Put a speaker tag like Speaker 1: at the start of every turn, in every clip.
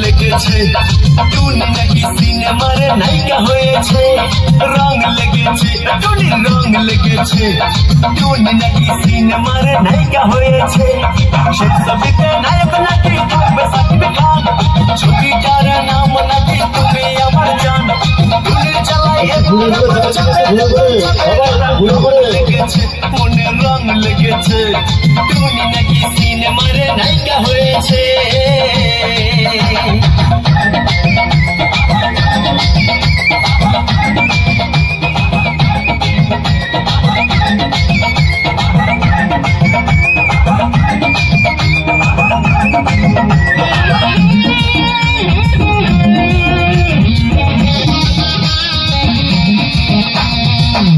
Speaker 1: লেগেছে টুনি নাকি সিনেমার নায়িকা হয়েছে রং লেগেছে টুনি রং লেগেছে টুনি নাকি সিনেমার নায়িকা হয়েছে সে ছবিতে নায়ক নাকি থাকবে সাকিব খান ছবিটার নাম নাকি তুমি আমার জান টুনির জ্বালায় লেগেছে মনে রং লেগেছে টুনি নাকি সিনেমার নায়িকা হয়েছে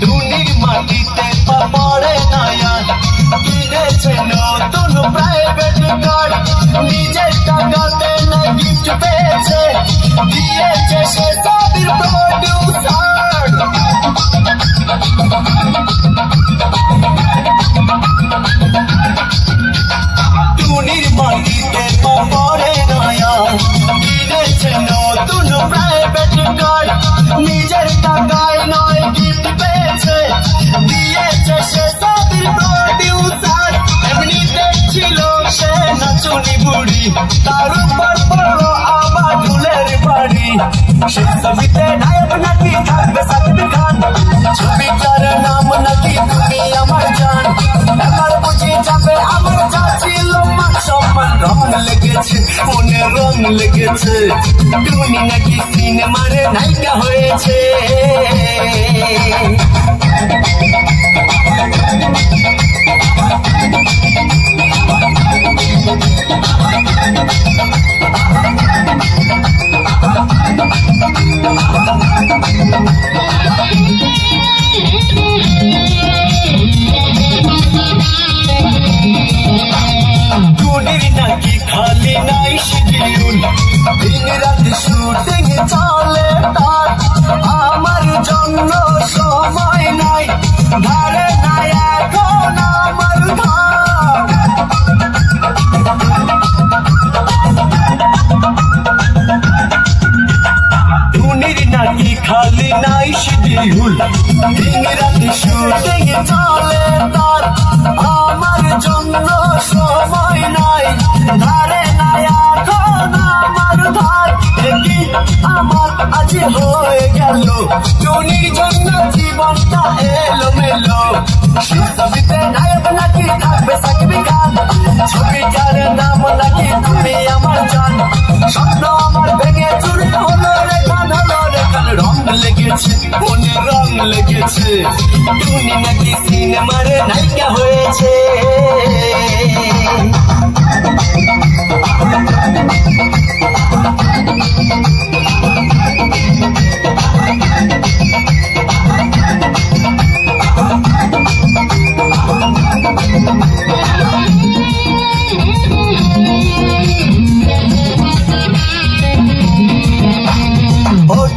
Speaker 1: টুনির মাটিতে পড়ে নয়া কিনেছে নতুন প্রাইভেট কার নিজের টাকাতে না গিফট পেয়েছে দিয়েছে সে ছবির প্রডিউসার টুনির মাটিতে পড়ে নয়া কিনেছে নতুন প্রাইভেট কার নিজের টাকায় নয় গিফট পেয়েছে দিয়েছে সে ছবির প্রডিউসার এমনি দেখছিল সে নাচুনি বুড়ি তার উপর পড়লো আবার ফুলের বাড়ি সে ছবিতে নায়ক নাকি থাকবে সাকিব খান ছবিটার নাম নাকি তুমি আমার জান এবার বুঝি যাবে আমার যা ছিল মান সম্মান রং লেগেছে মনে রং লেগেছে টুনি নাকি সিনেমার নায়িকা হয়েছে টুনির নাকি খালি নাই শিডিউল দিন রাত শুটিং চলে তার আমার জন্য সময় নাই ধারে নাই এখন আমার ধার টুনির নাকি খালি নাই শিডিউল দিন রাত শুটিং চলে তার আমার জন্য সময় নাই ধারে নাই এখন আমার ধার কি আমার আজ হয়ে গেল টুনির জন্য জীবনটা এলো মেলো ছবিতে নায়ক নাকি থাকবে সাকিব খান ছবিটার নাম নাকি তুমি আমার জান স্বপ্ন আমার ভেঙে চুরি হলো রে গান হলো রে গান রং লেগেছে মনে রং লেগেছে টুনি নাকি সিনেমার নায়িকা হয়েছে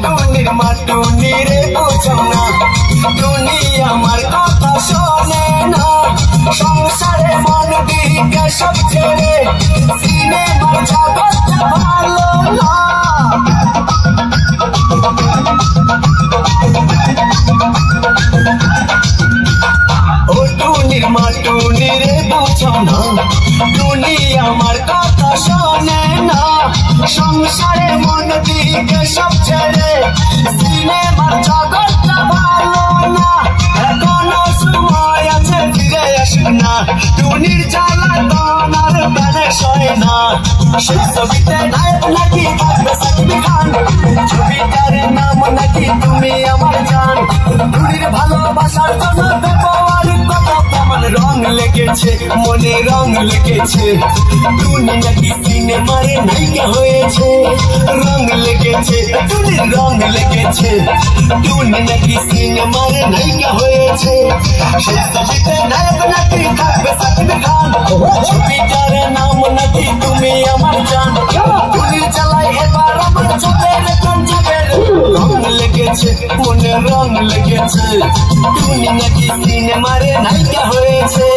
Speaker 1: টুনির মা টুনির বোঝো না টুনি আমার কথা শোনে না সংসারে মন দিকে সব ছেড়ে সিনেমার জগৎটা ভালো না ও টুনির মা টুনির বোঝো না টুনি আমার কথা শোনে না সংসারে মন দিকে সব ছেড়ে সিনেমার জগৎটা ভালো না এখনো সময় আছে ফিরে আসে না টুনির জ্বালা তোমার প্রাণে সয় না সেই ছবিতে নায়ক নাকি থাকবে সাকিব খান ছবিটার নাম নাকি তুমি আমার জান টুনির ভালোবাসার জন্য ব্যবহার কথা তেমন রং লেগেছে মনে রং লেগেছে টুনি নাকি সিনেমার নায়িকা হয়েছে রং লেগেছে টুনির রং লেগেছে টুনি নাকি সিনেমার নায়িকা হয়েছে সেই ছবিতে নায়ক নাকি থাকবে সাকিব ছবিটার নাম নাকি তুমি আমার জান টুনির চালাই এবার আমার চোখের কোন চোখের রং লেগেছে মনে রং লেগেছে টুনি নাকি সিনেমারে নায়িকা হয়েছে